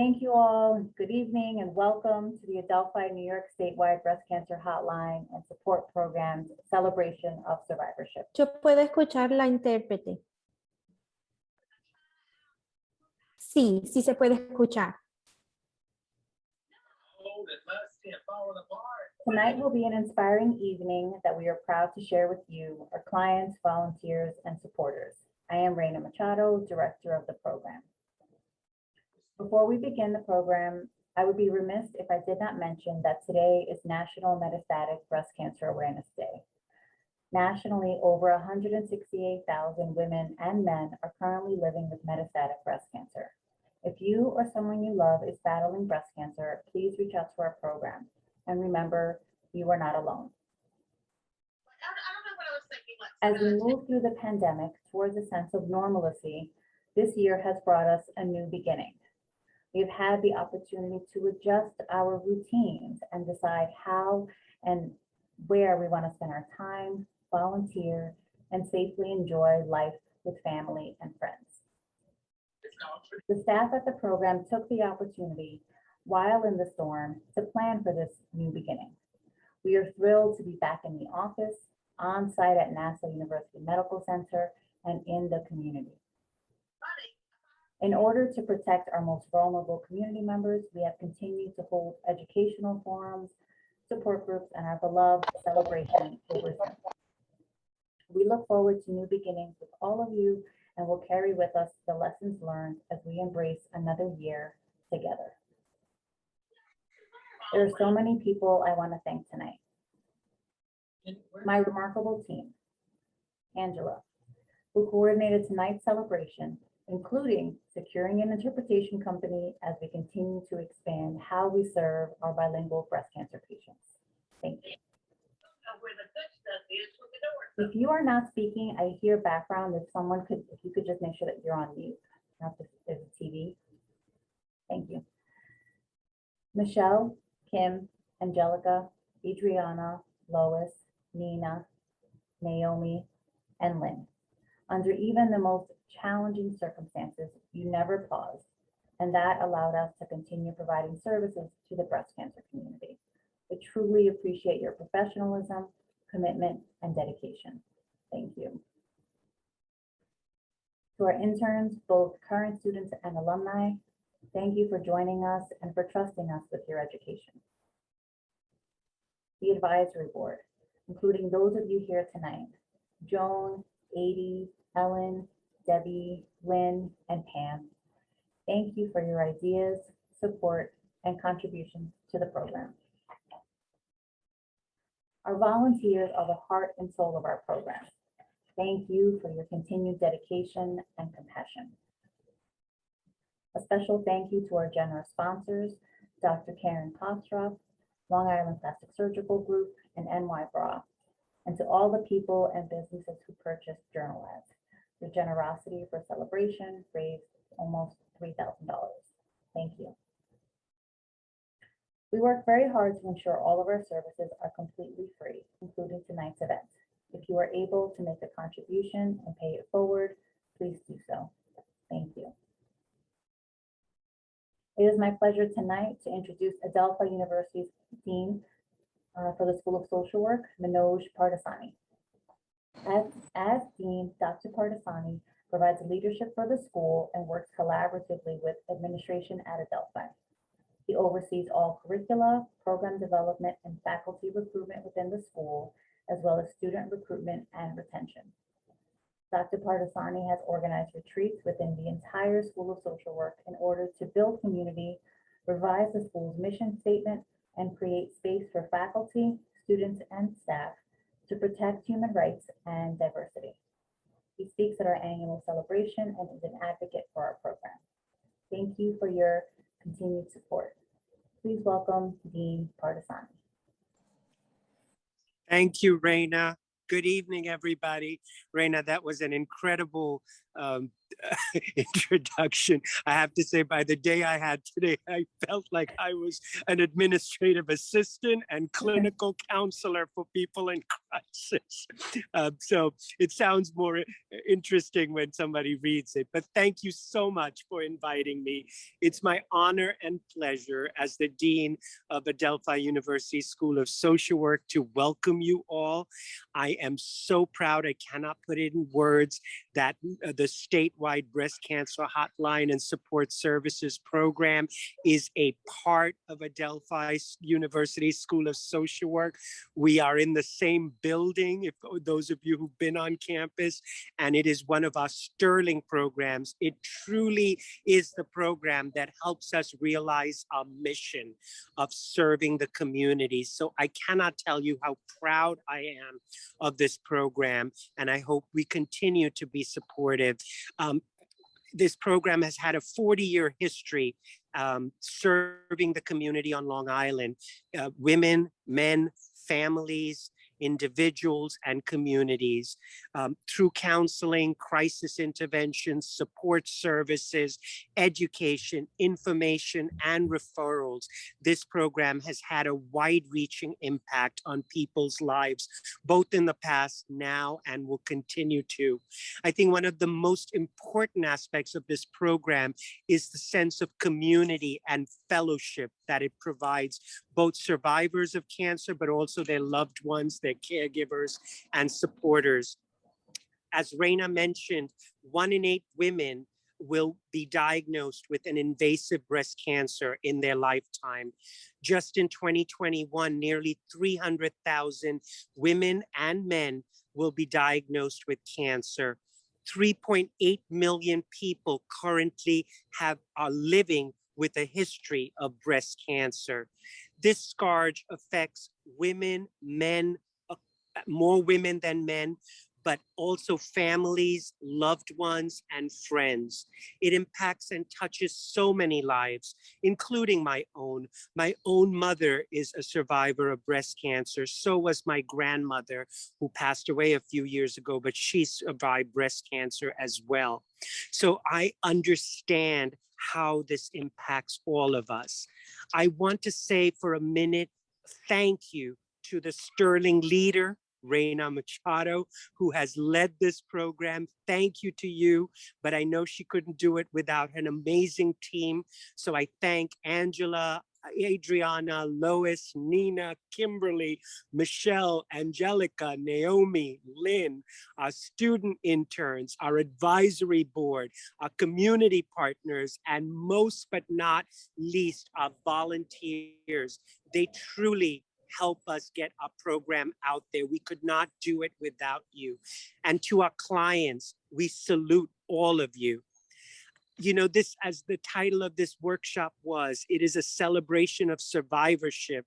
Thank you all. Good evening and welcome to the Adelphi New York Statewide Breast Cancer Hotline and Support Program's Celebration of Survivorship. Yo puedo escuchar la intérprete. Sí, sí se puede escuchar. Tonight will be an inspiring evening that we are proud to share with you, our clients, volunteers, and supporters. I am Reina Machado, Director of the program. Before we begin the program, I would be remiss if I did not mention that today is National Metastatic Breast Cancer Awareness Day. Nationally, over 168,000 women and men are currently living with metastatic breast cancer. If you or someone you love is battling breast cancer, please reach out to our program. And remember, you are not alone. As we move through the pandemic towards a sense of normalcy, this year has brought us a new beginning. We've had the opportunity to adjust our routines and decide how and where we want to spend our time, volunteer, and safely enjoy life with family and friends. The staff at the program took the opportunity while in the storm to plan for this new beginning. We are thrilled to be back in the office, on site at NASA University Medical Center, and in the community. In order to protect our most vulnerable community members, we have continued to hold educational forums, support groups, and our beloved celebration over Zoom. We look forward to new beginnings with all of you and will carry with us the lessons learned as we embrace another year together. There are so many people I want to thank tonight. My remarkable team, Angela, who coordinated tonight's celebration, including securing an interpretation company as we continue to expand how we serve our bilingual breast cancer patients. Thank you. If you are not speaking, I hear background. If you could just make sure that you're on mute, not just there's a TV. Thank you. Michelle, Kim, Angelica, Adriana, Lois, Nina, Naomi, and Lynn. Under even the most challenging circumstances, you never paused, and that allowed us to continue providing services to the breast cancer community. We truly appreciate your professionalism, commitment, and dedication. Thank you. To our interns, both current students and alumni, thank you for joining us and for trusting us with your education. The advisory board, including those of you here tonight, Joan, Adie, Ellen, Debbie, Lynn, and Pam, thank you for your ideas, support, and contributions to the program. Our volunteers are the heart and soul of our program. Thank you for your continued dedication and compassion. A special thank you to our generous sponsors, Dr. Karen Kostroff, Long Island Plastic Surgical Group, and NY Bra, and to all the people and businesses who purchased journal ads. Your generosity for celebration raised almost $3,000. Thank you. We work very hard to ensure all of our services are completely free, including tonight's event. If you are able to make a contribution and pay it forward, please do so. Thank you. It is my pleasure tonight to introduce Adelphi University's Dean for the School of Social Work, Manoj Pardasani. As Dean, Dr. Pardasani provides leadership for the school and works collaboratively with administration at Adelphi. He oversees all curricula, program development, and faculty recruitment within the school, as well as student recruitment and retention. Dr. Pardasani has organized retreats within the entire School of Social Work in order to build community, revise the school's mission statement, and create space for faculty, students, and staff to protect human rights and diversity. He speaks at our annual celebration and is an advocate for our program. Thank you for your continued support. Please welcome Dean Pardasani. Thank you, Reina. Good evening, everybody. Reina, that was an incredible um, introduction. I have to say, by the day I had today, I felt like I was an administrative assistant and clinical counselor for people in crisis. So it sounds more interesting when somebody reads it, but thank you so much for inviting me. It's my honor and pleasure as the Dean of Adelphi University School of Social Work to welcome you all. I am so proud, I cannot put it in words, that the statewide breast cancer hotline and support services program is a part of Adelphi University School of Social Work. We are in the same building, if those of you who've been on campus, and it is one of our sterling programs. It truly is the program that helps us realize our mission of serving the community. So I cannot tell you how proud I am of this program, and I hope we continue to be supportive. This program has had a 40-year history serving the community on Long Island, women, men, families, individuals, and communities through counseling, crisis interventions, support services, education, information, and referrals. This program has had a wide-reaching impact on people's lives, both in the past, now, and will continue to. I think one of the most important aspects of this program is the sense of community and fellowship that it provides both survivors of cancer, but also their loved ones, their caregivers, and supporters. As Reina mentioned, 1 in 8 women will be diagnosed with an invasive breast cancer in their lifetime. Just in 2021, nearly 300,000 women and men will be diagnosed with cancer. 3.8 million people currently are living with a history of breast cancer. This scourge affects women, men, more women than men, but also families, loved ones, and friends. It impacts and touches so many lives, including my own. My own mother is a survivor of breast cancer. So was my grandmother, who passed away a few years ago, but she survived breast cancer as well. So I understand how this impacts all of us. I want to say for a minute, thank you to the sterling leader, Reina Machado, who has led this program. Thank you to you, but I know she couldn't do it without an amazing team. So I thank Angela, Adriana, Lois, Nina, Kimberly, Michelle, Angelica, Naomi, Lynn, our student interns, our advisory board, our community partners, and most but not least, our volunteers. They truly help us get our program out there. We could not do it without you. And to our clients, we salute all of you. You know, this, as the title of this workshop was, it is a celebration of survivorship.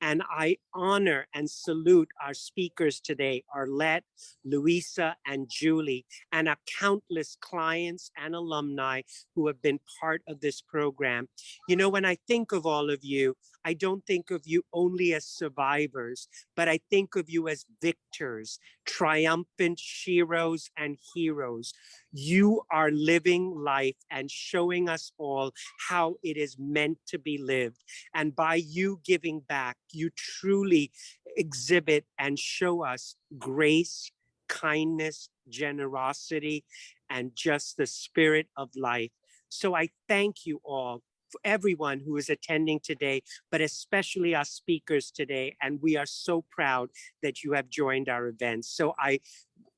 And I honor and salute our speakers today, Arlette, Louisa, and Julie, and our countless clients and alumni who have been part of this program. You know, when I think of all of you, I don't think of you only as survivors, but I think of you as victors, triumphant sheroes and heroes. You are living life and showing us all how it is meant to be lived. And by you giving back, you truly exhibit and show us grace, kindness, generosity, and just the spirit of life. So I thank you all, for everyone who is attending today, but especially our speakers today. And we are so proud that you have joined our event. So I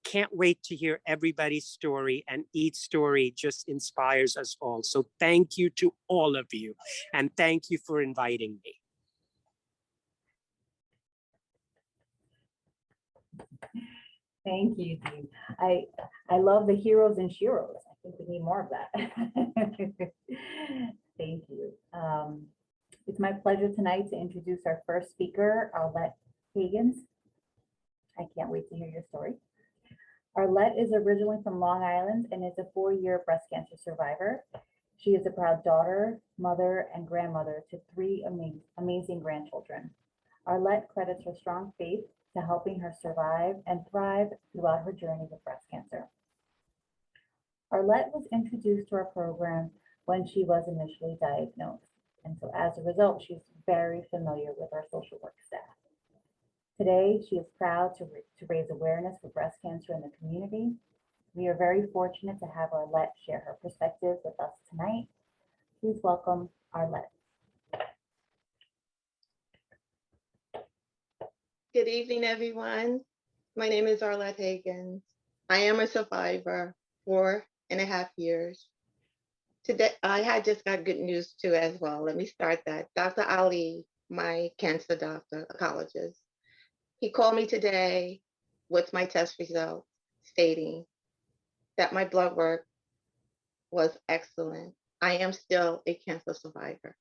can't wait to hear everybody's story, and each story just inspires us all. So thank you to all of you, and thank you for inviting me. Thank you, Dean. I love the heroes and sheroes. I think we need more of that. Thank you. It's my pleasure tonight to introduce our first speaker, Arlett Higgins. I can't wait to hear your story. Arlett is originally from Long Island and is a 4-year breast cancer survivor. She is a proud daughter, mother, and grandmother to 3 amazing grandchildren. Arlett credits her strong faith to helping her survive and thrive throughout her journey with breast cancer. Arlette was introduced to our program when she was initially diagnosed, and so as a result, she's very familiar with our social work staff. Today, she is proud to raise awareness for breast cancer in the community. We are very fortunate to have Arlette share her perspective with us tonight. Please welcome Arlette. Good evening, everyone. My name is Arlette Higgins. I am a survivor, 4.5 years. Today, I had just got good news too as well. Let me start that. Dr. Ali, my cancer doctor, oncologist, he called me today with my test results stating that my blood work was excellent. I am still a cancer survivor.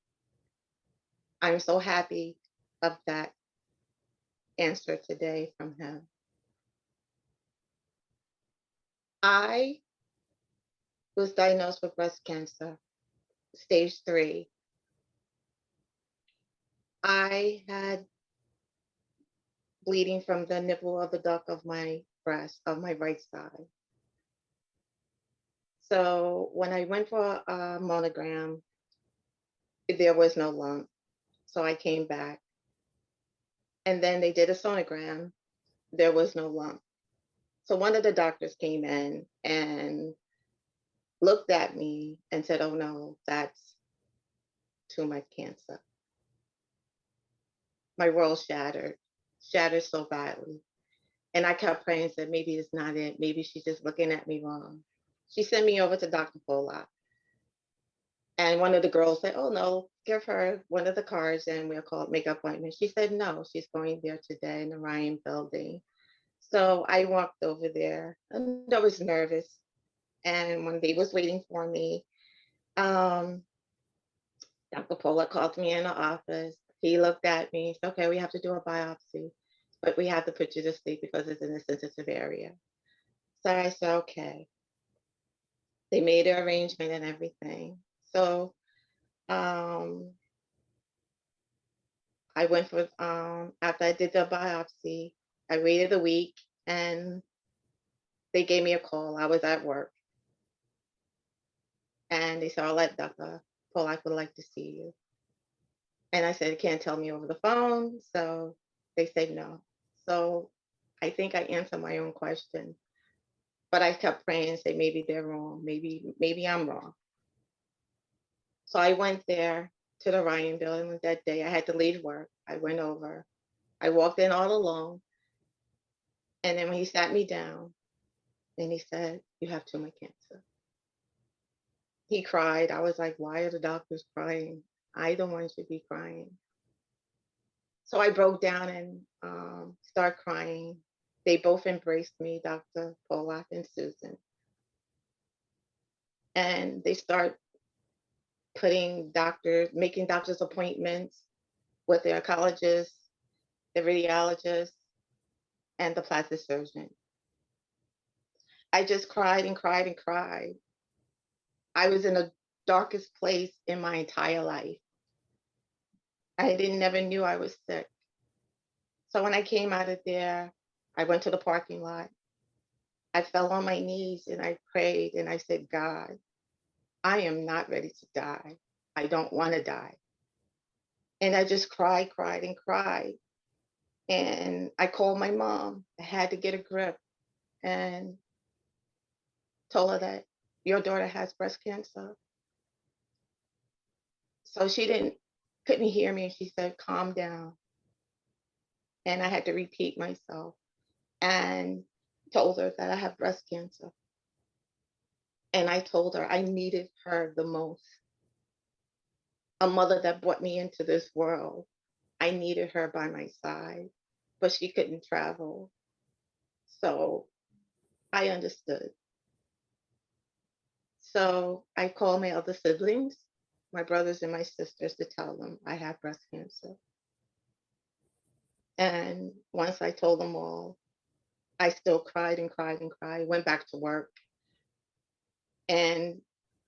I'm so happy of that answer today from him. I was diagnosed with breast cancer, stage 3. I had bleeding from the nipple of the duct of my breast, of my right side. So when I went for a mammogram, there was no lump. So I came back. And then they did a sonogram. There was no lump. So one of the doctors came in and looked at me and said, "Oh no, that's too much cancer." My world shattered so badly. And I kept praying and said, maybe it's not it. Maybe she's just looking at me wrong. She sent me over to Dr. Polak. And one of the girls said, "Oh no, give her one of the cards and we'll make an appointment." She said, no, she's going there today in the Ryan building. So I walked over there and I was nervous. And when they was waiting for me, Dr. Polak called me in the office. He looked at me, said, "Okay, we have to do a biopsy, but we have to put you to sleep because it's in a sensitive area." So I said, okay. They made an arrangement and everything. So I went for, after I did the biopsy, I waited a week and they gave me a call. I was at work. And they said, "I'll let Dr. Polak would like to see you." And I said, "You can't tell me over the phone." So they said no. So I think I answered my own question. But I kept praying and said, maybe they're wrong. Maybe I'm wrong. So I went there to the Ryan building that day. I had to leave work. I went over. I walked in all alone. And then when he sat me down, and he said, "You have tumor cancer." He cried. I was like, why are the doctors crying? I don't want you to be crying. So I broke down and started crying. They both embraced me, Dr. Polak and Susan. And they start making doctor's appointments with the oncologist, the radiologist, and the plastic surgeon. I just cried and cried and cried. I was in the darkest place in my entire life. I never knew I was sick. So when I came out of there, I went to the parking lot. I fell on my knees and I prayed and I said, "God, I am not ready to die. I don't want to die." And I just cried and cried. And I called my mom. I had to get a grip and told her that your daughter has breast cancer. So she couldn't hear me. And she said, "Calm down." And I had to repeat myself and told her that I have breast cancer. And I told her I needed her the most. A mother that brought me into this world. I needed her by my side, but she couldn't travel. So I understood. So I called my other siblings, my brothers and my sisters, to tell them I have breast cancer. And once I told them all, I still cried and cried and cried, went back to work. And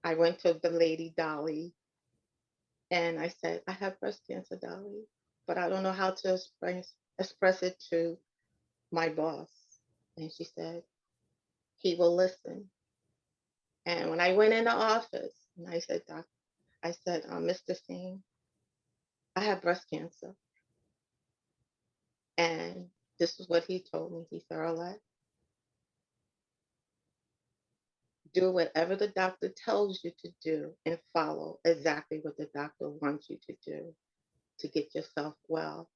I went to the lady, Dolly, and I said, "I have breast cancer, Dolly, but I don't know how to express it to my boss." And she said, "He will listen." And when I went in the office, and I said, Doc, I said, Mr. Singh, I have breast cancer. And this is what he told me. He said, Arlette, do whatever the doctor tells you to do and follow exactly what the doctor wants you to do to get yourself well.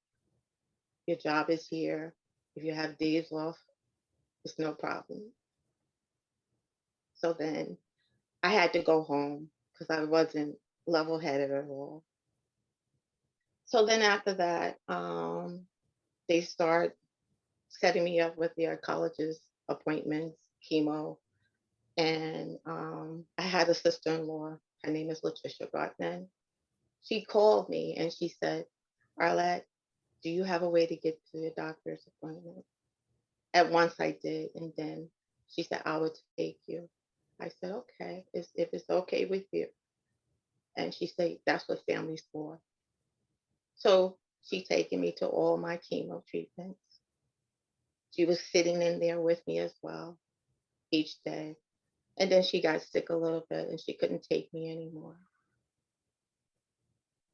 Your job is here. If you have days off, it's no problem. So then I had to go home because I wasn't level-headed at all. So then after that, they start setting me up with the oncologist appointments, chemo, and I had a sister-in-law. Her name is Letitia Gartman. She called me and she said, Arlette, do you have a way to get to your doctor's appointment? At once I did, and then she said, I would take you. I said, okay, if it's okay with you. And she said, that's what family's for. So she taken me to all my chemo treatments. She was sitting in there with me as well each day. And then she got sick a little bit and she couldn't take me anymore.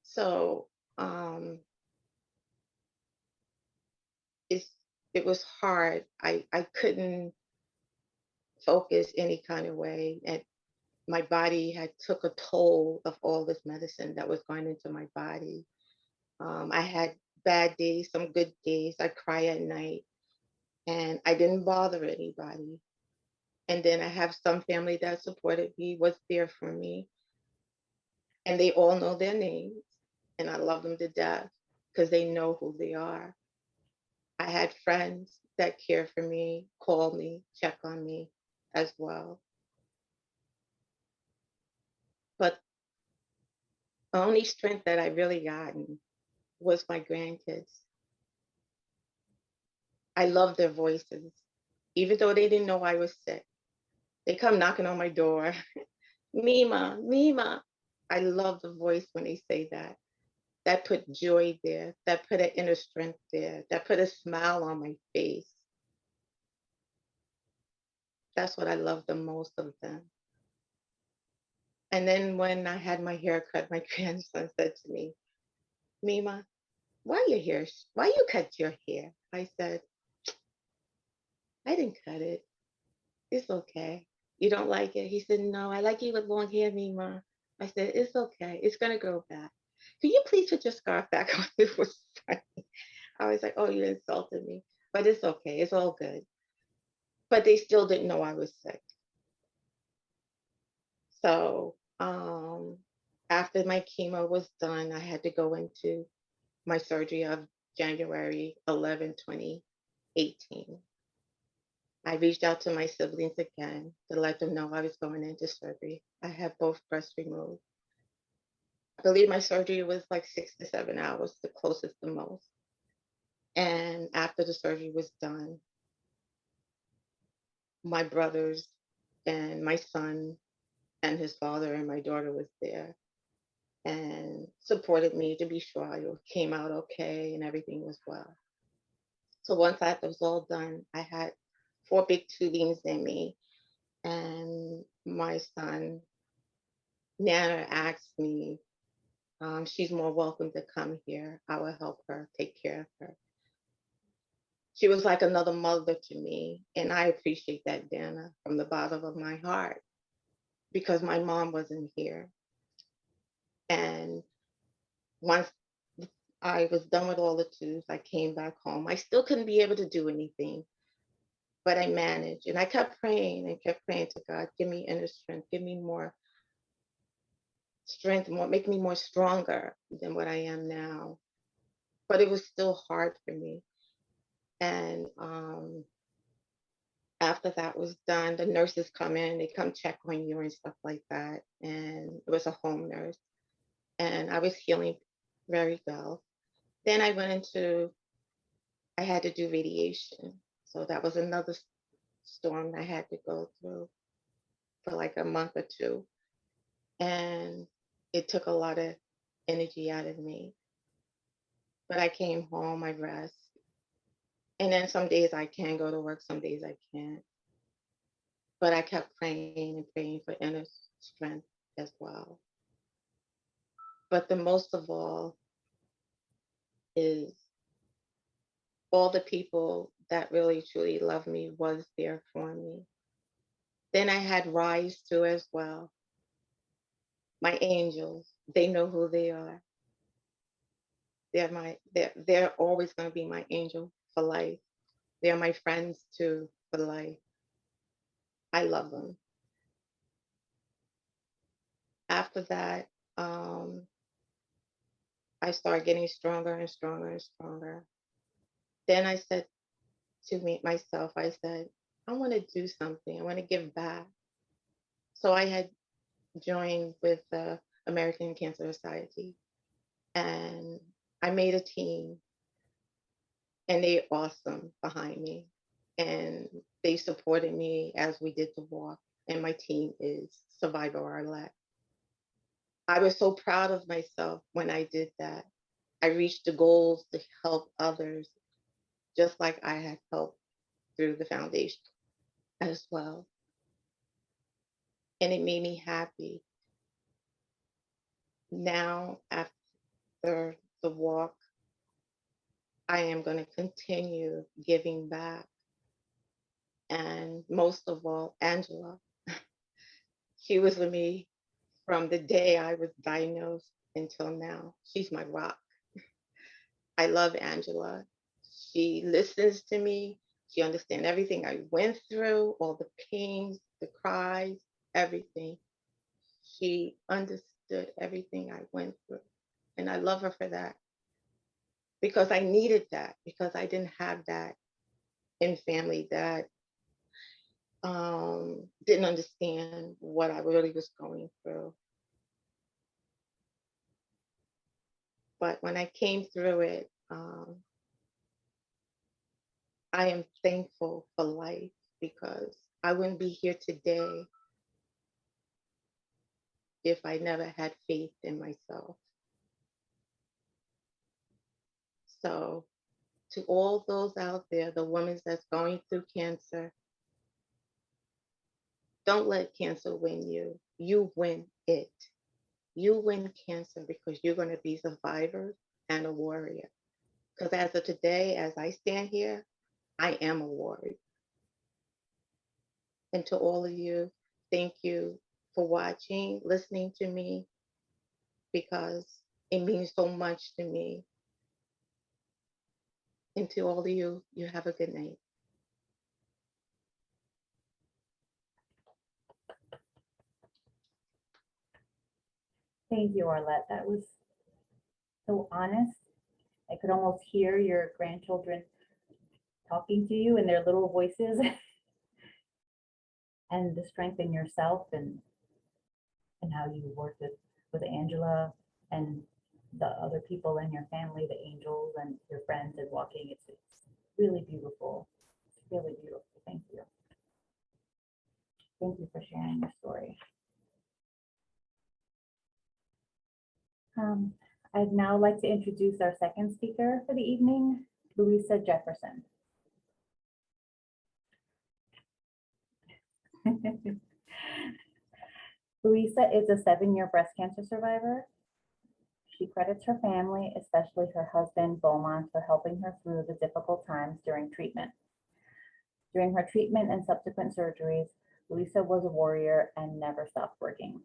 So it was hard. I couldn't focus any kind of way. And my body had took a toll of all this medicine that was going into my body. I had bad days, some good days. I cry at night and I didn't bother anybody. And then I have some family that supported me, was there for me. And they all know their names. And I love them to death because they know who they are. I had friends that care for me, call me, check on me as well. But the only strength that I really gotten was my grandkids. I love their voices, even though they didn't know I was sick. They come knocking on my door, Mima, Mima. I love the voice when they say that. That put joy there, that put an inner strength there, that put a smile on my face. That's what I love the most of them. And then when I had my hair cut, my grandson said to me, Mima, why you cut your hair? I said, I didn't cut it. It's okay. You don't like it? He said, no, I like you with long hair, Mima. I said, it's okay. It's going to grow back. Can you please put your scarf back on? It was funny. I was like, oh, you insulted me. But it's okay. It's all good. But they still didn't know I was sick. So after my chemo was done, I had to go into my surgery of January 11, 2018. I reached out to my siblings again to let them know I was going into surgery. I had both breasts removed. I believe my surgery was like 6 to 7 hours, the closest the most. And after the surgery was done, my brothers and my son and his father and my daughter was there and supported me to be sure I came out okay and everything was well. So once that was all done, I had 4 big tubings in me. And my son, Nana, asked me, she's more welcome to come here. I will help her, take care of her. She was like another mother to me. And I appreciate that, Dana, from the bottom of my heart, because my mom wasn't here. And once I was done with all the tubes, I came back home. I still couldn't be able to do anything, but I managed. And I kept praying and kept praying to God, give me inner strength, give me more strength, make me more stronger than what I am now. But it was still hard for me. And after that was done, the nurses come in, they come check on you and stuff like that. And it was a home nurse. And I was healing very well. Then I had to do radiation. So that was another storm I had to go through for like a month or two. And it took a lot of energy out of me. But I came home, I rest. And then some days I can go to work, some days I can't. but I kept praying and praying for inner strength as well. But the most of all is all the people that really truly love me was there for me. Then I had Rise too as well. My angels, they know who they are. They're always going to be my angel for life. They're my friends too for life. I love them. After that, I started getting stronger and stronger and stronger. Then I said to myself, I said, I want to do something. I want to give back. So I had joined with the American Cancer Society, and I made a team, and they're awesome behind me, and they supported me as we did the walk. And my team is Survivor Arlette. I was so proud of myself when I did that. I reached the goals to help others, just like I had helped through the foundation as well. And it made me happy. Now, after the walk, I am going to continue giving back. And most of all, Angela, she was with me from the day I was diagnosed until now. She's my rock. I love Angela. She listens to me. She understands everything I went through, all the pains, the cries, everything. She understood everything I went through. And I love her for that. Because I needed that, because I didn't have that in family that didn't understand what I really was going through. But when I came through it, I am thankful for life, because I wouldn't be here today if I never had faith in myself. So to all those out there, the women that's going through cancer, don't let cancer win you. You win it. You win cancer, because you're going to be a survivor and a warrior. Because as of today, as I stand here, I am a warrior. And to all of you, thank you for watching, listening to me, because it means so much to me. And to all of you, you have a good night. Thank you, Arlette. That was so honest. I could almost hear your grandchildren talking to you in their little voices and the strength in yourself, and how you worked with Angela and the other people in your family, the angels and your friends, and walking. It's really beautiful. It's really beautiful. Thank you. Thank you for sharing your story. I'd now like to introduce our second speaker for the evening, LUISA Jefferson. LUISA is a 7-year breast cancer survivor. She credits her family, especially her husband, Beaumont, for helping her through the difficult times during treatment. During her treatment and subsequent surgeries, LUISA was a warrior and never stopped working.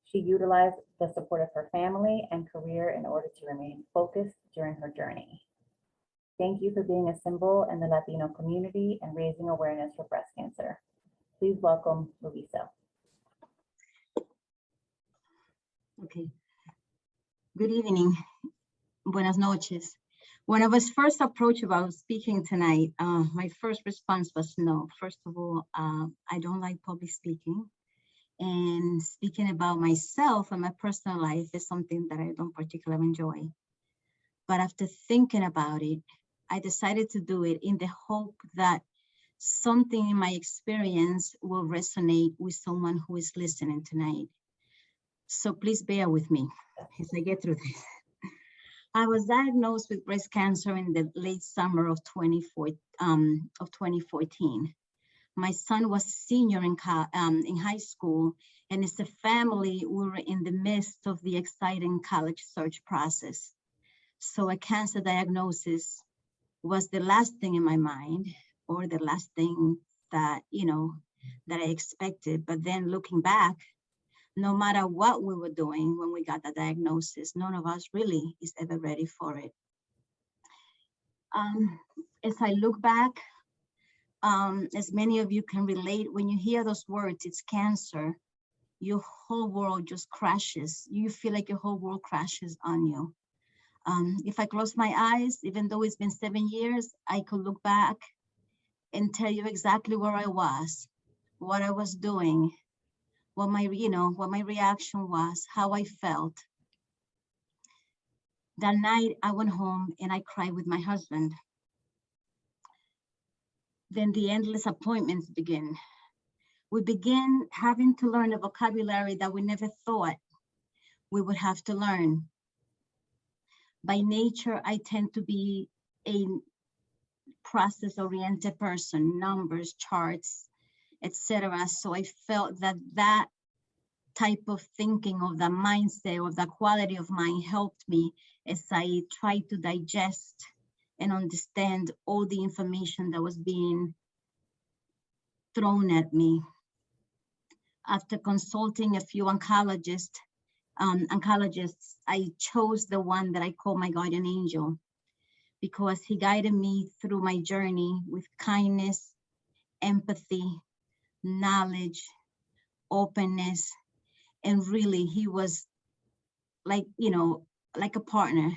She utilized the support of her family and career in order to remain focused during her journey. Thank you for being a symbol in the Latino community and raising awareness for breast cancer. Please welcome LUISA. Okay. Good evening. Buenas noches. When I was first approached about speaking tonight, my first response was no. First of all, I don't like public speaking. And speaking about myself and my personal life is something that I don't particularly enjoy. But after thinking about it, I decided to do it in the hope that something in my experience will resonate with someone who is listening tonight. So please bear with me as I get through this. I was diagnosed with breast cancer in the late summer of 2014. My son was senior in high school, and as a family, we were in the midst of the exciting college search process. So a cancer diagnosis was the last thing in my mind, or the last thing that, that I expected. But then looking back, no matter what we were doing when we got the diagnosis, none of us really is ever ready for it. As I look back, as many of you can relate, when you hear those words, it's cancer, your whole world just crashes. You feel like your whole world crashes on you. If I close my eyes, even though it's been 7 years, I could look back and tell you exactly where I was, what I was doing, what my reaction was, how I felt. That night I went home and I cried with my husband. Then the endless appointments begin. We begin having to learn a vocabulary that we never thought we would have to learn. By nature, I tend to be a process-oriented person, numbers, charts, etc. So I felt that type of thinking, of the mindset, of the quality of mind helped me as I tried to digest and understand all the information that was being thrown at me. After consulting a few oncologists, I chose the one that I call my guardian angel, because he guided me through my journey with kindness, empathy, knowledge, openness, and really he was like, like a partner.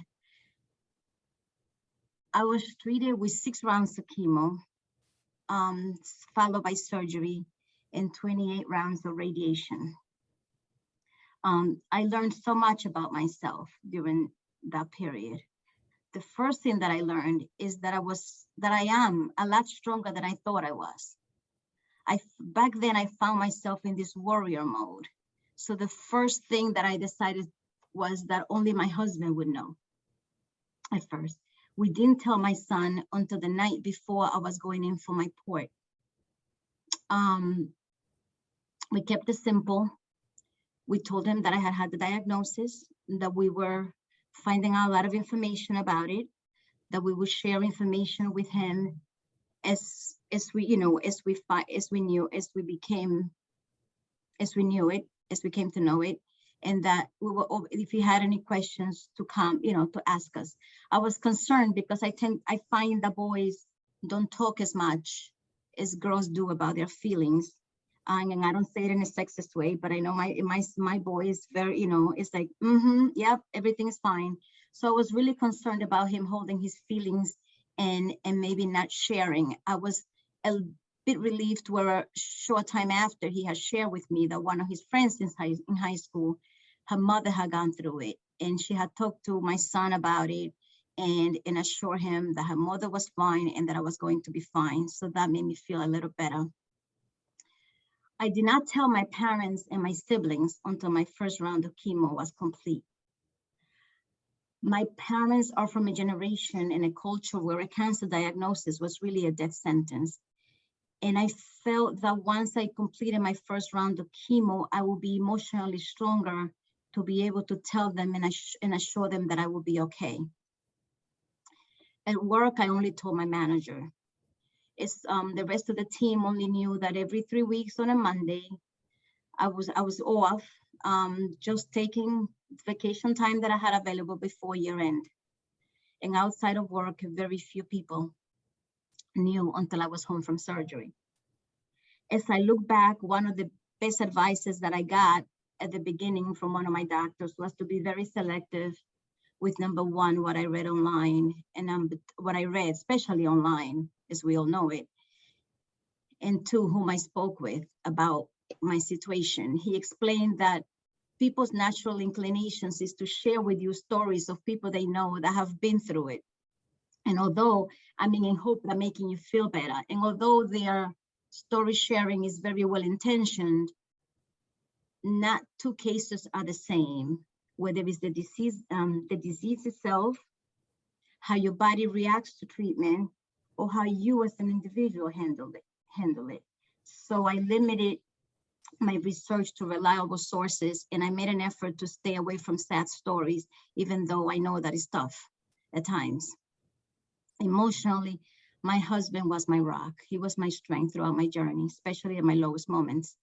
I was treated with 6 rounds of chemo, followed by surgery and 28 rounds of radiation. I learned so much about myself during that period. The first thing that I learned is that I am a lot stronger than I thought I was. Back then I found myself in this warrior mode. So the first thing that I decided was that only my husband would know. At first, we didn't tell my son until the night before I was going in for my port. We kept it simple. We told him that I had had the diagnosis, that we were finding out a lot of information about it, that we would share information with him as we came to know it, and that we were, if he had any questions, to come, to ask us. I was concerned because I find that boys don't talk as much as girls do about their feelings. And I don't say it in a sexist way, but I know my boy is very, it's like, yep, everything is fine. So I was really concerned about him holding his feelings and maybe not sharing. I was a bit relieved where a short time after he had shared with me that one of his friends in high school, her mother had gone through it, and she had talked to my son about it and assured him that her mother was fine and that I was going to be fine. So that made me feel a little better. I did not tell my parents and my siblings until my first round of chemo was complete. My parents are from a generation and a culture where a cancer diagnosis was really a death sentence. And I felt that once I completed my first round of chemo, I would be emotionally stronger to be able to tell them and assure them that I would be okay. At work, I only told my manager. The rest of the team only knew that every 3 weeks on a Monday, I was off, just taking vacation time that I had available before year end. And outside of work, very few people knew until I was home from surgery. As I look back, one of the best advices that I got at the beginning from one of my doctors was to be very selective with, number one, what I read online, and what I read, especially online, as we all know it, and two, whom I spoke with about my situation. He explained that people's natural inclinations is to share with you stories of people they know that have been through it. And although, in hope that making you feel better, and although their story sharing is very well intentioned, not two cases are the same. Whether it's the disease itself, how your body reacts to treatment, or how you as an individual handle it. So I limited my research to reliable sources, and I made an effort to stay away from sad stories, even though I know that it's tough at times. Emotionally, my husband was my rock. He was my strength throughout my journey, especially in my lowest moments.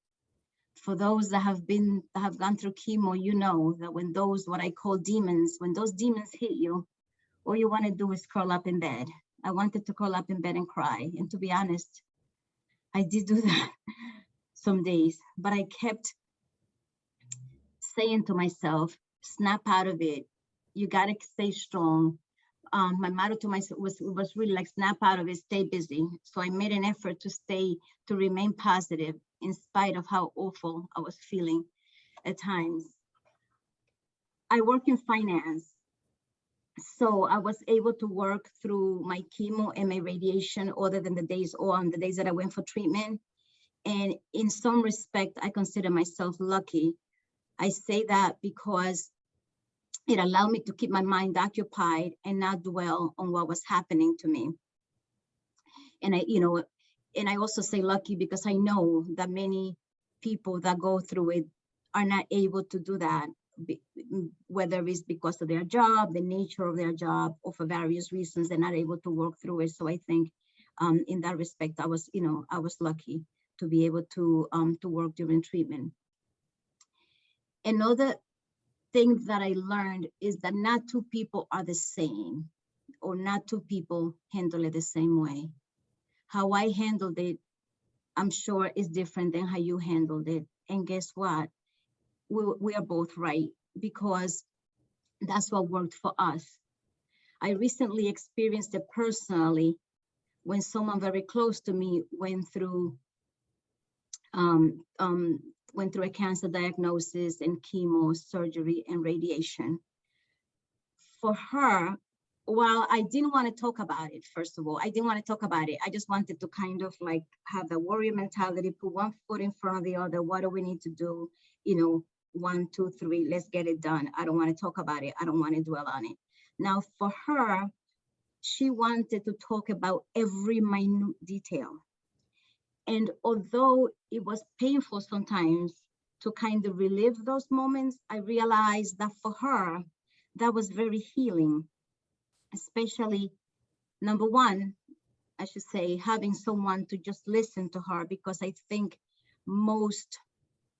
For those that have gone through chemo, you know that when those, what I call demons, when those demons hit you, all you want to do is curl up in bed. I wanted to curl up in bed and cry. And to be honest, I did do that some days, but I kept saying to myself, snap out of it. You got to stay strong. My motto to myself was really like, snap out of it, stay busy. So I made an effort to remain positive in spite of how awful I was feeling at times. I work in finance. So I was able to work through my chemo and my radiation other than the days that I went for treatment. And in some respect, I consider myself lucky. I say that because it allowed me to keep my mind occupied and not dwell on what was happening to me. And I also say lucky because I know that many people that go through it are not able to do that, whether it's because of their job, the nature of their job, or for various reasons, they're not able to work through it. So I think in that respect, I was lucky to be able to work during treatment. Another thing that I learned is that not two people are the same, or not two people handle it the same way. How I handled it, I'm sure, is different than how you handled it. And guess what? We are both right, because that's what worked for us. I recently experienced it personally when someone very close to me went through a cancer diagnosis and chemo, surgery, and radiation. For her, while I didn't want to talk about it, first of all, I didn't want to talk about it. I just wanted to kind of like have the warrior mentality, put one foot in front of the other. What do we need to do? 1, 2, 3, let's get it done. I don't want to talk about it. I don't want to dwell on it. Now, for her, she wanted to talk about every minute detail. And although it was painful sometimes to kind of relive those moments, I realized that for her, that was very healing, especially, number one, I should say, having someone to just listen to her, because I think most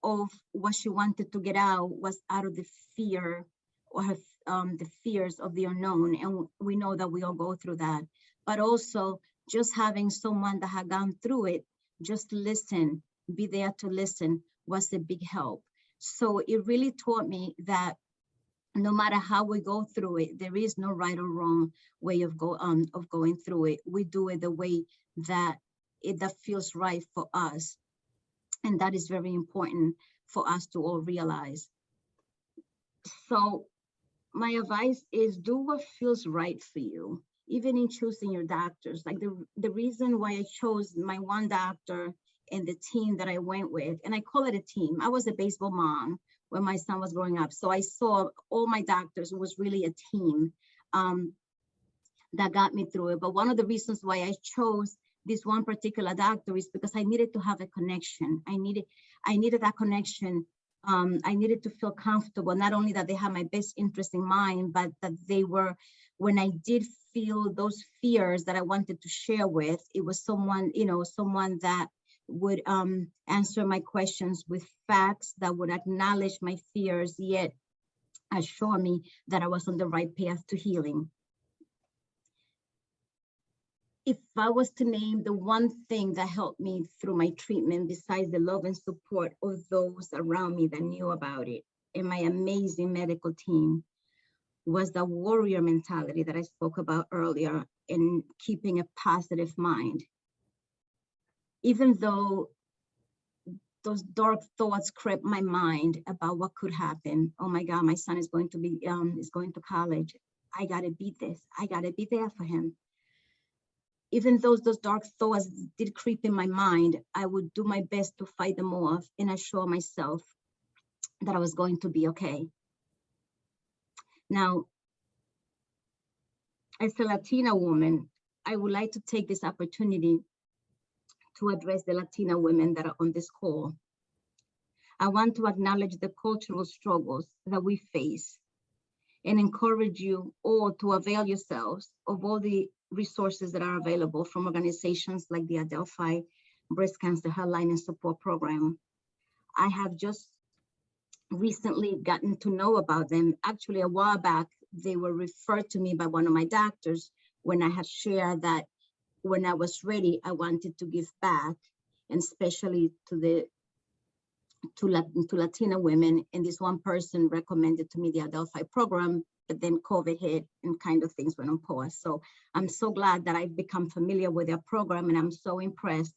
of what she wanted to get out was out of the fear, or the fears of the unknown. And we know that we all go through that. But also just having someone that had gone through it, just listen, be there to listen, was a big help. So it really taught me that no matter how we go through it, there is no right or wrong way of going through it. We do it the way that feels right for us. And that is very important for us to all realize. So my advice is, do what feels right for you, even in choosing your doctors. Like the reason why I chose my one doctor and the team that I went with, and I call it a team. I was a baseball mom when my son was growing up. So I saw all my doctors. It was really a team that got me through it. But one of the reasons why I chose this one particular doctor is because I needed to have a connection. I needed that connection. I needed to feel comfortable, not only that they had my best interest in mind, but that they were, when I did feel those fears that I wanted to share with, it was someone that would answer my questions with facts, that would acknowledge my fears, yet assure me that I was on the right path to healing. If I was to name the one thing that helped me through my treatment, besides the love and support of those around me that knew about it, and my amazing medical team, was the warrior mentality that I spoke about earlier, and keeping a positive mind. Even though those dark thoughts crept my mind about what could happen. Oh my God, my son is going to college. I gotta beat this. I gotta be there for him. Even though those dark thoughts did creep in my mind, I would do my best to fight them off and assure myself that I was going to be okay. Now, as a Latina woman, I would like to take this opportunity to address the Latina women that are on this call. I want to acknowledge the cultural struggles that we face and encourage you all to avail yourselves of all the resources that are available from organizations like the Adelphi Breast Cancer Hotline and Support Program. I have just recently gotten to know about them. Actually, a while back, they were referred to me by one of my doctors when I had shared that when I was ready, I wanted to give back, and especially to Latina women. And this one person recommended to me the Adelphi program, but then COVID hit and kind of things went on pause. So I'm so glad that I've become familiar with their program, and I'm so impressed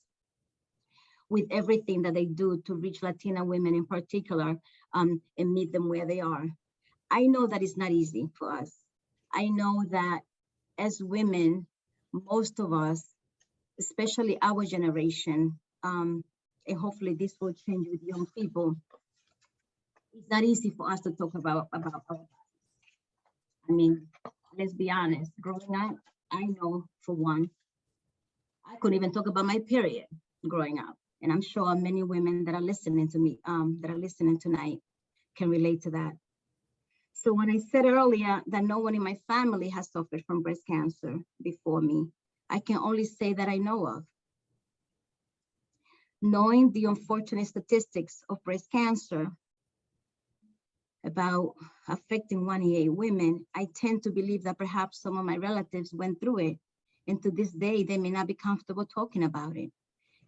with everything that they do to reach Latina women in particular, and meet them where they are. I know that it's not easy for us. I know that as women, most of us, especially our generation, and hopefully this will change with young people, it's not easy for us to talk about our bodies. I mean, let's be honest, growing up, I know for one, I couldn't even talk about my period growing up. And I'm sure many women that are listening to me, that are listening tonight can relate to that. So when I said earlier that no one in my family has suffered from breast cancer before me, I can only say that I know of. Knowing the unfortunate statistics of breast cancer about affecting 1 in 8 women, I tend to believe that perhaps some of my relatives went through it. And to this day, they may not be comfortable talking about it.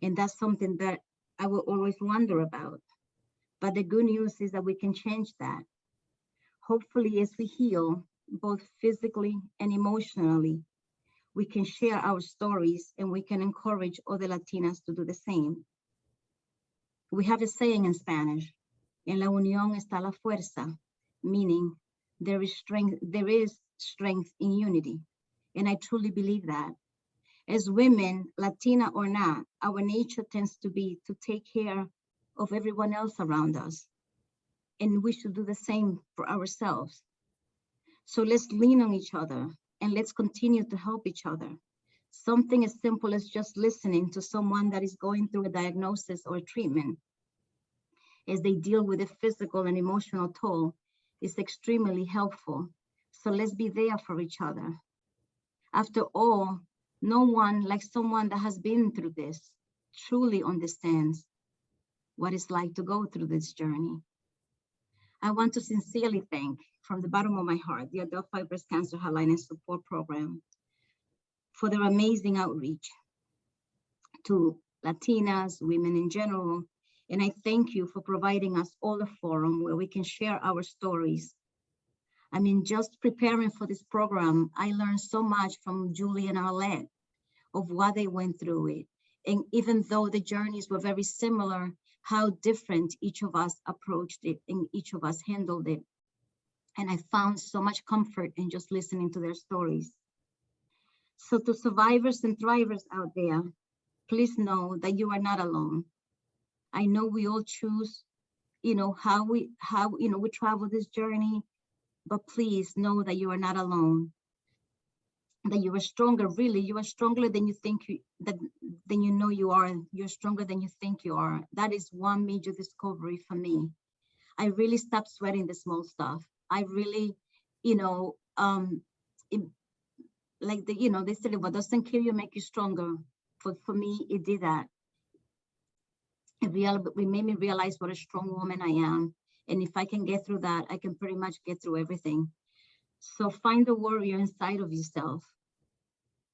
And that's something that I will always wonder about. But the good news is that we can change that. Hopefully, as we heal, both physically and emotionally, we can share our stories and we can encourage other Latinas to do the same. We have a saying in Spanish, en la unión está la fuerza, meaning there is strength in unity. And I truly believe that. As women, Latina or not, our nature tends to be to take care of everyone else around us. And we should do the same for ourselves. So let's lean on each other and let's continue to help each other. Something as simple as just listening to someone that is going through a diagnosis or a treatment as they deal with a physical and emotional toll is extremely helpful. So let's be there for each other. After all, no one like someone that has been through this truly understands what it's like to go through this journey. I want to sincerely thank, from the bottom of my heart, the Adelphi Breast Cancer Hotline and Support Program for their amazing outreach to Latinas, women in general. And I thank you for providing us all a forum where we can share our stories. I mean, just preparing for this program, I learned so much from Julie and Arlette of what they went through it. And even though the journeys were very similar, how different each of us approached it and each of us handled it. And I found so much comfort in just listening to their stories. So to survivors and thrivers out there, please know that you are not alone. I know we all choose, how we travel this journey, but please know that you are not alone. That you are stronger, really, you are stronger than you think than you know you are. You're stronger than you think you are. That is one major discovery for me. I really stopped sweating the small stuff. I really, they said, what doesn't kill you make you stronger. For me, it did that. It made me realize what a strong woman I am. And if I can get through that, I can pretty much get through everything. So find the warrior inside of yourself.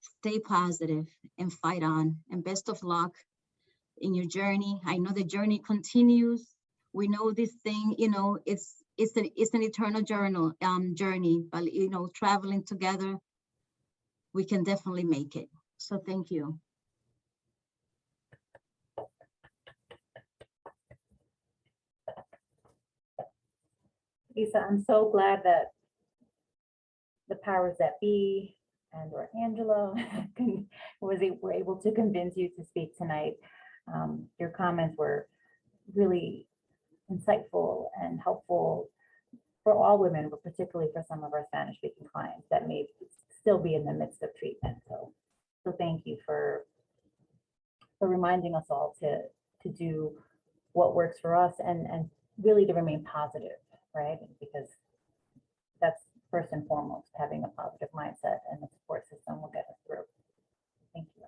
Stay positive and fight on. And best of luck in your journey. I know the journey continues. We know this thing, it's an eternal journey, but traveling together, we can definitely make it. So thank you. Lisa, I'm so glad that the powers that be or Angela were able to convince you to speak tonight. Your comments were really insightful and helpful for all women, but particularly for some of our Spanish-speaking clients that may still be in the midst of treatment. So thank you for reminding reminding us all to do what works for us and really to remain positive, right? Because that's first and foremost, having a positive mindset, and the support system will get us through. Thank you.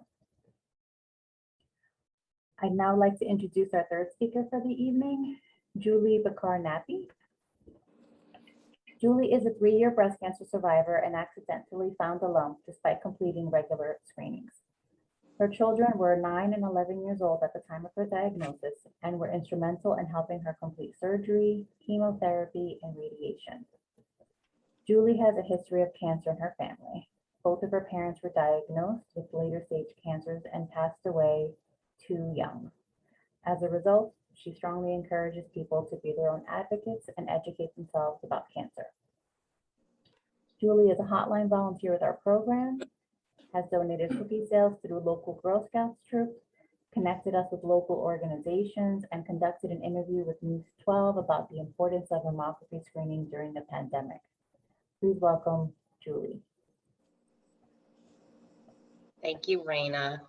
I'd now like to introduce our third speaker for the evening, Julie Bakarnappi. Julie is a 3-year breast cancer survivor and accidentally found a lump despite completing regular screenings. Her children were 9 and 11 years old at the time of her diagnosis and were instrumental in helping her complete surgery, chemotherapy, and radiation. Julie has a history of cancer in her family. Both of her parents were diagnosed with later stage cancers and passed away too young. As a result, she strongly encourages people to be their own advocates and educate themselves about cancer. Julie is a hotline volunteer with our program, has donated cookie sales through local Girl Scouts troop, connected us with local organizations, and conducted an interview with News 12 about the importance of mammography screening during the pandemic. Please welcome Julie. Thank you, Raina.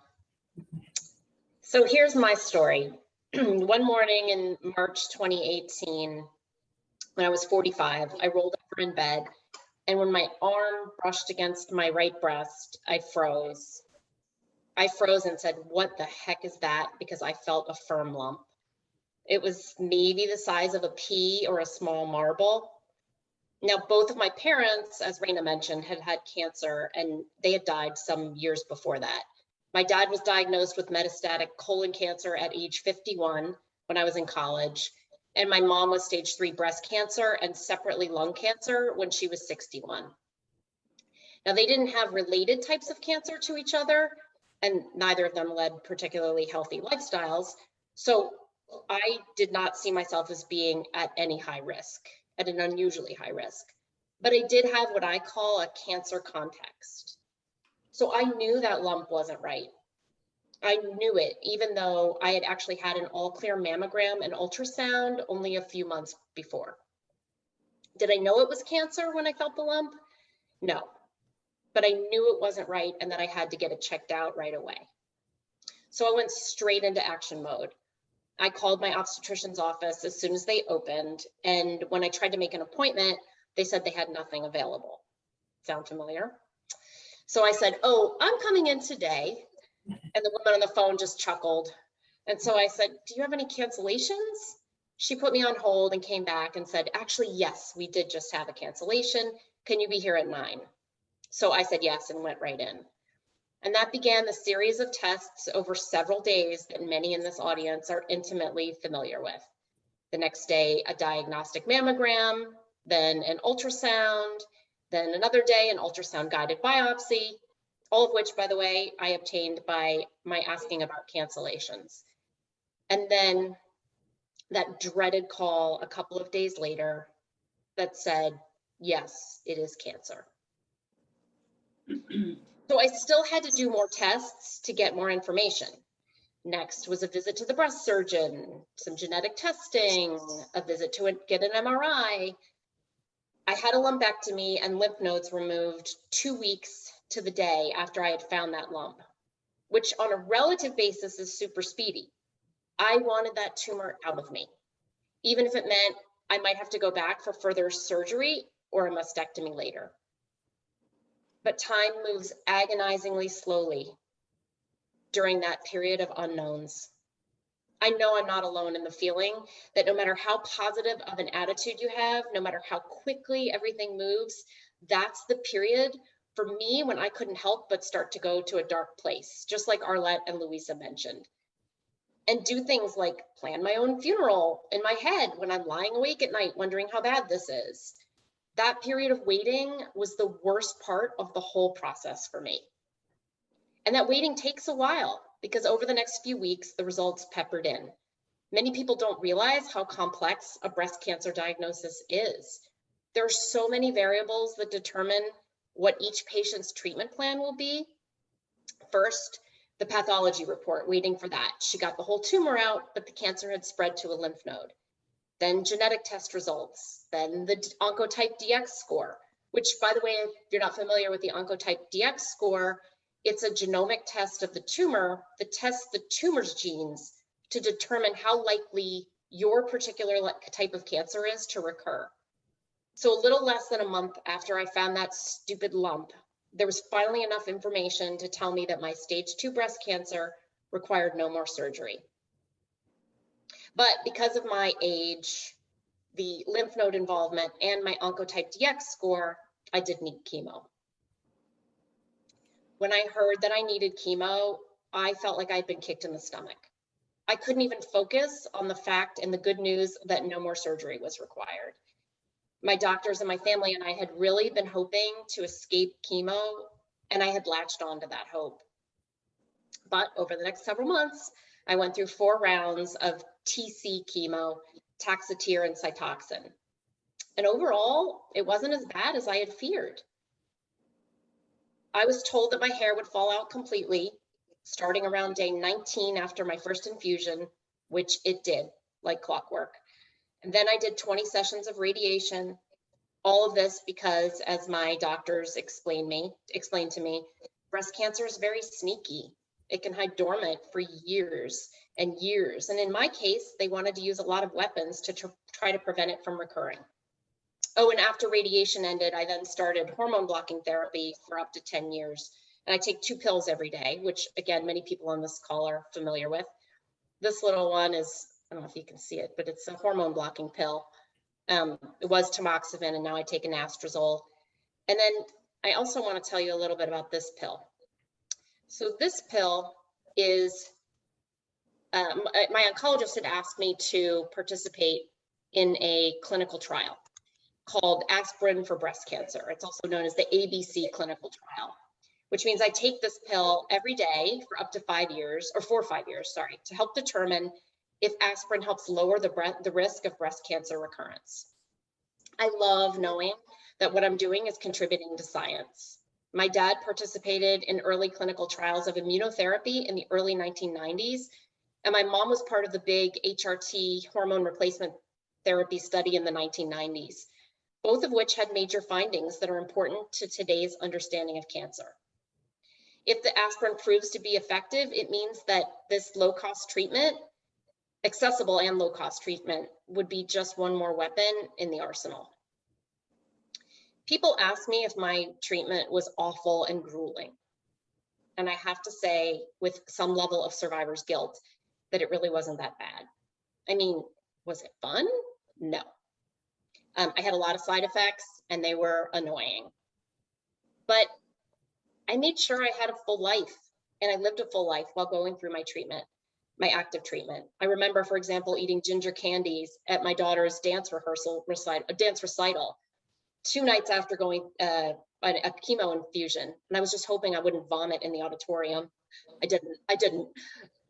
So here's my story. One morning in March 2018, when I was 45, I rolled over in bed, and when my arm brushed against my right breast, I froze. I froze and said, "What the heck is that?" Because I felt a firm lump. It was maybe the size of a pea or a small marble. Now, both of my parents, as Raina mentioned, had had cancer, and they had died some years before that. My dad was diagnosed with metastatic colon cancer at age 51 when I was in college, and my mom was stage 3 breast cancer and separately lung cancer when she was 61. Now, they didn't have related types of cancer to each other, and neither of them led particularly healthy lifestyles. So I did not see myself as being at any high risk, at an unusually high risk. But I did have what I call a cancer context. So I knew that lump wasn't right. I knew it, even though I had actually had an all-clear mammogram and ultrasound only a few months before. Did I know it was cancer when I felt the lump? No, but I knew it wasn't right and that I had to get it checked out right away. So I went straight into action mode. I called my obstetrician's office as soon as they opened, and when I tried to make an appointment, they said they had nothing available. Sound familiar? So I said, "Oh, I'm coming in today." And the woman on the phone just chuckled. And so I said, "Do you have any cancellations?" She put me on hold and came back and said, "Actually, yes, we did just have a cancellation. Can you be here at 9?" So I said yes and went right in. And that began the series of tests over several days that many in this audience are intimately familiar with. The next day, a diagnostic mammogram, then an ultrasound, then another day, an ultrasound guided biopsy, all of which, by the way, I obtained by my asking about cancellations. And then that dreaded call a couple of days later that said, "Yes, it is cancer." So I still had to do more tests to get more information. Next was a visit to the breast surgeon, some genetic testing, a visit to get an MRI. I had a lumpectomy and lymph nodes removed 2 weeks to the day after I had found that lump, which on a relative basis is super speedy. I wanted that tumor out of me, even if it meant I might have to go back for further surgery or a mastectomy later. But time moves agonizingly slowly during that period of unknowns. I know I'm not alone in the feeling that no matter how positive of an attitude you have, no matter how quickly everything moves, that's the period for me when I couldn't help but start to go to a dark place, just like Arlette and Louisa mentioned. And do things like plan my own funeral in my head when I'm lying awake at night wondering how bad this is. That period of waiting was the worst part of the whole process for me. And that waiting takes a while because over the next few weeks, the results peppered in. Many people don't realize how complex a breast cancer diagnosis is. There are so many variables that determine what each patient's treatment plan will be. First, the pathology report, waiting for that. She got the whole tumor out, but the cancer had spread to a lymph node. Then genetic test results, then the Oncotype DX score, which, by the way, if you're not familiar with the Oncotype DX score, It's a genomic test of the tumor that tests the tumor's genes to determine how likely your particular type of cancer is to recur. So a little less than a month after I found that stupid lump, there was finally enough information to tell me that my stage 2 breast cancer required no more surgery. But because of my age, the lymph node involvement, and my Oncotype DX score, I did need chemo. When I heard that I needed chemo, I felt like I'd been kicked in the stomach. I couldn't even focus on the fact and the good news that no more surgery was required. My doctors and my family and I had really been hoping to escape chemo, and I had latched on to that hope. But over the next several months, I went through 4 rounds of TC chemo, Taxotere, and Cytoxan. And overall, it wasn't as bad as I had feared. I was told that my hair would fall out completely, starting around day 19 after my first infusion, which it did, like clockwork. And then I did 20 sessions of radiation. All of this because, as my doctors explained to me, breast cancer is very sneaky. It can hide dormant for years and years. And in my case, they wanted to use a lot of weapons to try to prevent it from recurring. Oh, and after radiation ended, I then started hormone blocking therapy for up to 10 years. And I take 2 pills every day, which again, many people on this call are familiar with. This little one is, I don't know if you can see it, but it's a hormone blocking pill. It was tamoxifen, and now I take an anastrozole. And then I also want to tell you a little bit about this pill. So this pill is, my oncologist had asked me to participate in a clinical trial called Aspirin for breast cancer. It's also known as the ABC clinical trial, which means I take this pill every day for up to 5 years, or 4 or 5 years, sorry, to help determine if aspirin helps lower the risk of breast cancer recurrence. I love knowing that what I'm doing is contributing to science. My dad participated in early clinical trials of immunotherapy in the early 1990s, and my mom was part of the big HRT hormone replacement therapy study in the 1990s, both of which had major findings that are important to today's understanding of cancer. If the aspirin proves to be effective, it means that this low-cost treatment, accessible and low-cost treatment, would be just one more weapon in the arsenal. People ask me if my treatment was awful and grueling. And I have to say, with some level of survivor's guilt, that it really wasn't that bad. I mean, was it fun? No. I had a lot of side effects, and they were annoying. But I made sure I had a full life, and I lived a full life while going through my treatment, my active treatment. I remember, for example, eating ginger candies at my daughter's dance recital 2 nights after going a chemo infusion, and I was just hoping I wouldn't vomit in the auditorium. I didn't.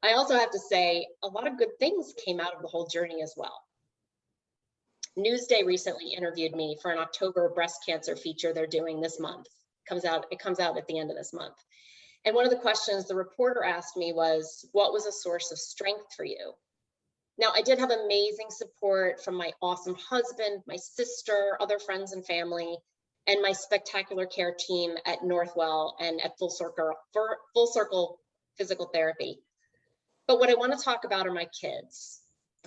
I also have to say, a lot of good things came out of the whole journey as well. Newsday recently interviewed me for an October breast cancer feature they're doing this month. It comes out at the end of this month. And one of the questions the reporter asked me was, what was a source of strength for you? Now, I did have amazing support from my awesome husband, my sister, other friends and family, and my spectacular care team at Northwell and at Full Circle Physical Therapy. But what I want to talk about are my kids,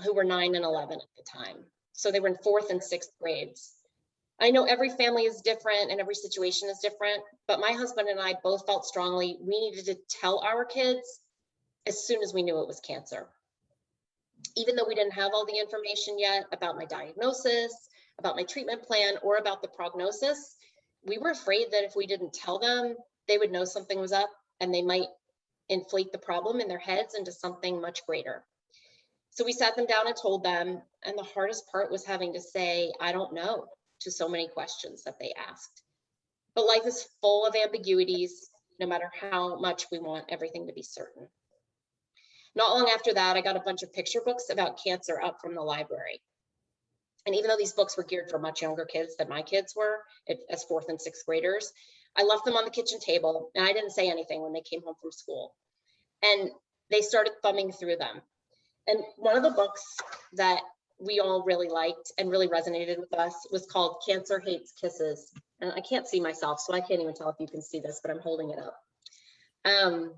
who were 9 and 11 at the time. So they were in 4th and 6th grades. I know every family is different and every situation is different, but my husband and I both felt strongly we needed to tell our kids as soon as we knew it was cancer. Even though we didn't have all the information yet about my diagnosis, about my treatment plan, or about the prognosis, we were afraid that if we didn't tell them, they would know something was up and they might inflate the problem in their heads into something much greater. So we sat them down and told them, and the hardest part was having to say, I don't know, to so many questions that they asked. But life is full of ambiguities, no matter how much we want everything to be certain. Not long after that, I got a bunch of picture books about cancer up from the library. And even though these books were geared for much younger kids than my kids were, as 4th and 6th graders, I left them on the kitchen table, and I didn't say anything when they came home from school. And they started thumbing through them. And one of the books that we all really liked and really resonated with us was called Cancer Hates Kisses. And I can't see myself, so I can't even tell if you can see this, but I'm holding it up. And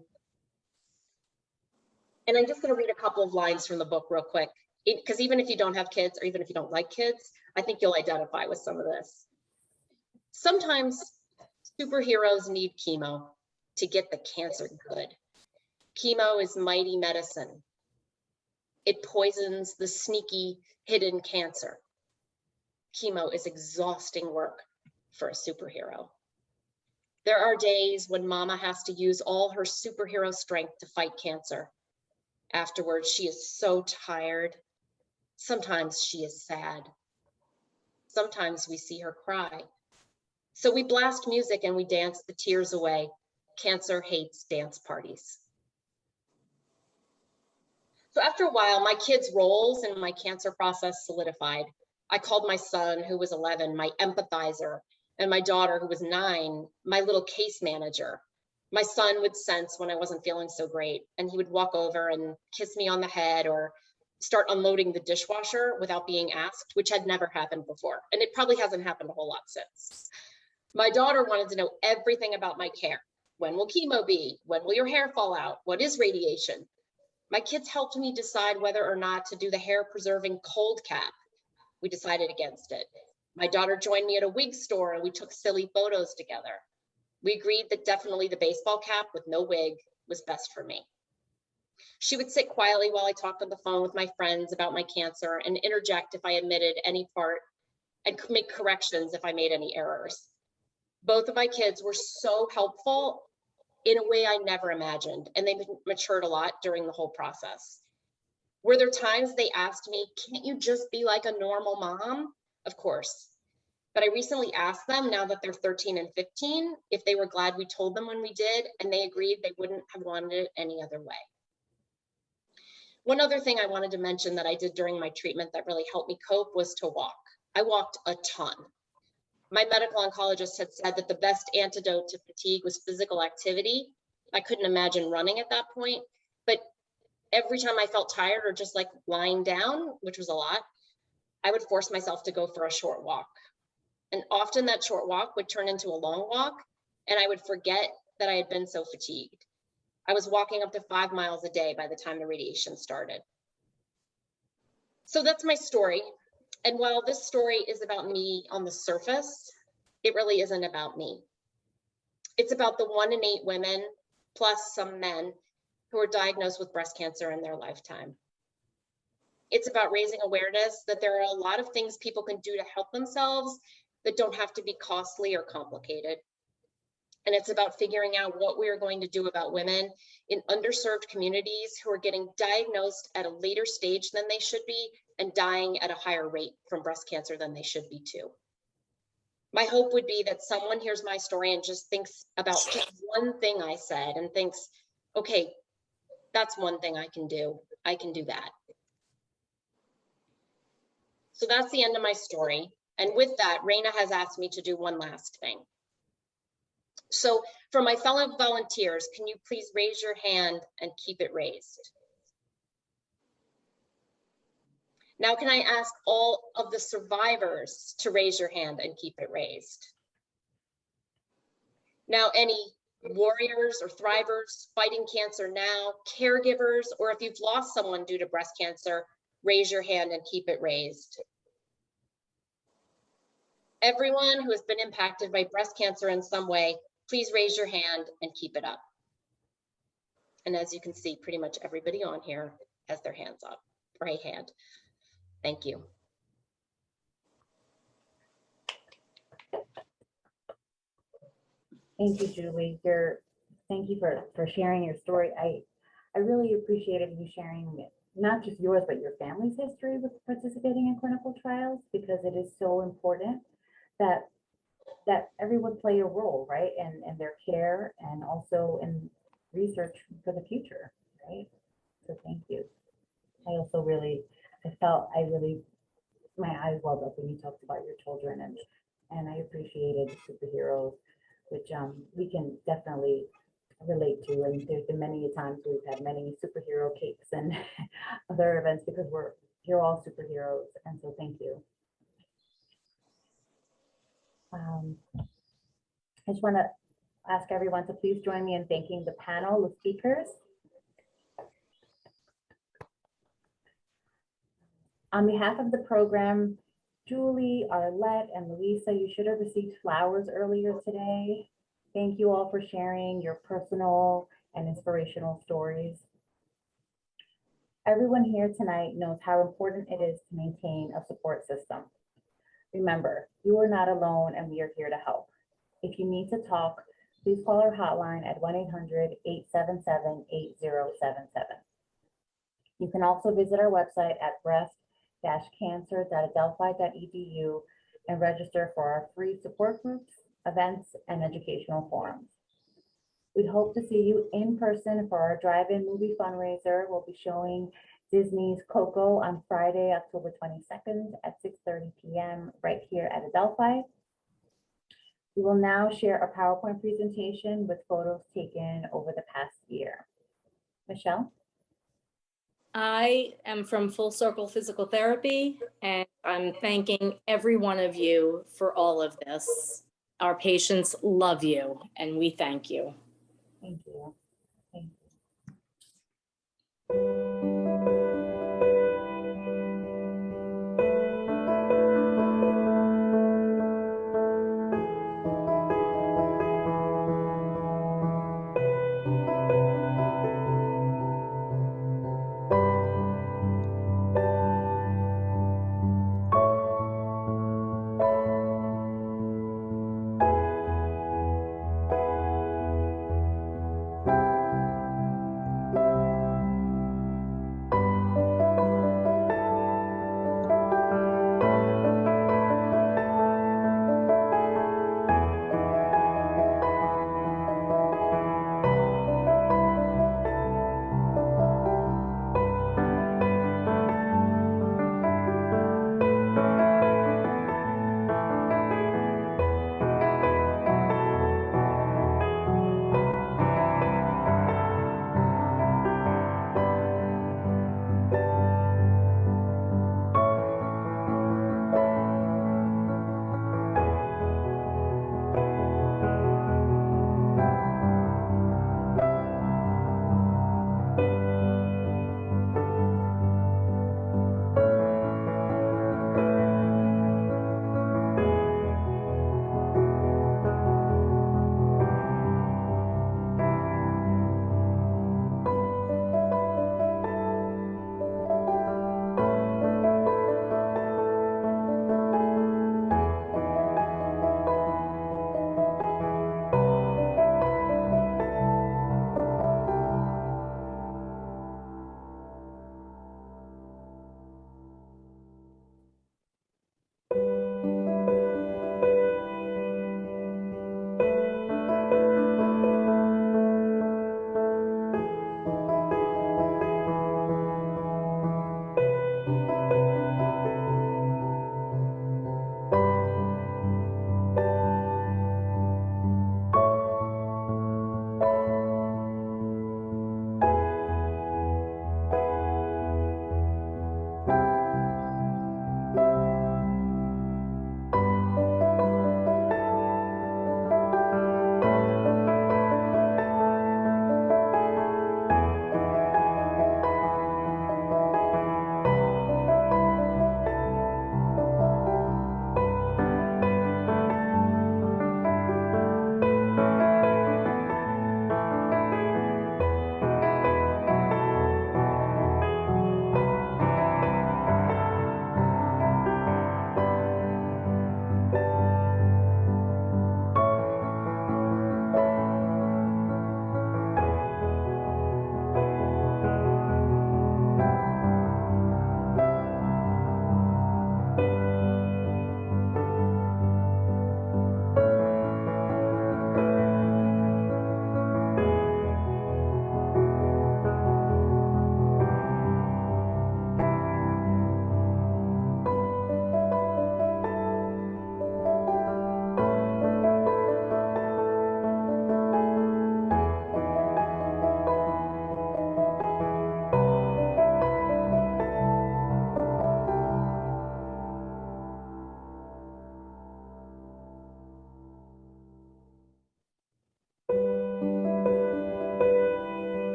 I'm just going to read a couple of lines from the book real quick, because even if you don't have kids, or even if you don't like kids, I think you'll identify with some of this. Sometimes superheroes need chemo to get the cancer good. Chemo is mighty medicine. It poisons the sneaky hidden cancer. Chemo is exhausting work for a superhero. There are days when mama has to use all her superhero strength to fight cancer. Afterwards, she is so tired. Sometimes she is sad. Sometimes we see her cry. So we blast music and we dance the tears away. Cancer hates dance parties. So after a while, my kids' roles in my cancer process solidified. I called my son, who was 11, my empathizer, and my daughter, who was 9, my little case manager. My son would sense when I wasn't feeling so great, and he would walk over and kiss me on the head or start unloading the dishwasher without being asked, which had never happened before. And it probably hasn't happened a whole lot since. My daughter wanted to know everything about my care. When will chemo be? When will your hair fall out? What is radiation? My kids helped me decide whether or not to do the hair preserving cold cap. We decided against it. My daughter joined me at a wig store and we took silly photos together. We agreed that definitely the baseball cap with no wig was best for me. She would sit quietly while I talked on the phone with my friends about my cancer and interject if I omitted any part and make corrections if I made any errors. Both of my kids were so helpful in a way I never imagined, and they matured a lot during the whole process. Were there times they asked me, can't you just be like a normal mom? Of course. But I recently asked them, now that they're 13 and 15, if they were glad we told them when we did, and they agreed they wouldn't have wanted it any other way. One other thing I wanted to mention that I did during my treatment that really helped me cope was to walk. I walked a ton. My medical oncologist had said that the best antidote to fatigue was physical activity. I couldn't imagine running at that point, but every time I felt tired or just like lying down, which was a lot, I would force myself to go for a short walk. And often that short walk would turn into a long walk, and I would forget that I had been so fatigued. I was walking up to 5 miles a day by the time the radiation started. So that's my story. And while this story is about me on the surface, it really isn't about me. It's about the 1 in 8 women, plus some men, who are diagnosed with breast cancer in their lifetime. It's about raising awareness that there are a lot of things people can do to help themselves that don't have to be costly or complicated. And it's about figuring out what we are going to do about women in underserved communities who are getting diagnosed at a later stage than they should be and dying at a higher rate from breast cancer than they should be too. My hope would be that someone hears my story and just thinks about just one thing I said and thinks, okay, that's one thing I can do. I can do that. So that's the end of my story. And with that, Raina has asked me to do one last thing. So for my fellow volunteers, can you please raise your hand and keep it raised? Now, can I ask all of the survivors to raise your hand and keep it raised? Now, any warriors or thrivers fighting cancer now, caregivers, or if you've lost someone due to breast cancer, raise your hand and keep it raised. Everyone who has been impacted by breast cancer in some way, please raise your hand and keep it up. And as you can see, pretty much everybody on here has their hands up, or a hand. Thank you. Thank you, Julie. Thank you for sharing your story. I really appreciated you sharing not just yours, but your family's history with participating in clinical trials, because it is so important that everyone play a role, right? And their care and also in research for the future, right? So thank you. I also really, my eyes welled up when you talked about your children, and I appreciated superheroes, which we can definitely relate to. And there's been many times we've had many superhero cakes and other events because you're all superheroes. And so thank you. I just want to Ask everyone to please join me in thanking the panel of speakers. On behalf of the program, Julie, Arlette, and Louisa, you should have received flowers earlier today. Thank you all for sharing your personal and inspirational stories. Everyone here tonight knows how important it is to maintain a support system. Remember, you are not alone and we are here to help. If you need to talk, please call our hotline at 1-800-877-8077. You can also visit our website at breast-cancer.adelphi.edu and register for our free support groups, events, and educational forums. We hope to see you in person for our drive-in movie fundraiser. We'll be showing Disney's Coco on Friday, October 22nd at 6:30 p.m. right here at Adelphi. We will now share a PowerPoint presentation with photos taken over the past year. Michelle? I am from Full Circle Physical Therapy, and I'm thanking every one of you for all of this. Our patients love you, and we thank you. Thank you. Thank you.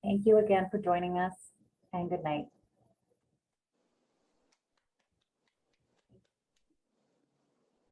Thank you again for joining us, and good night.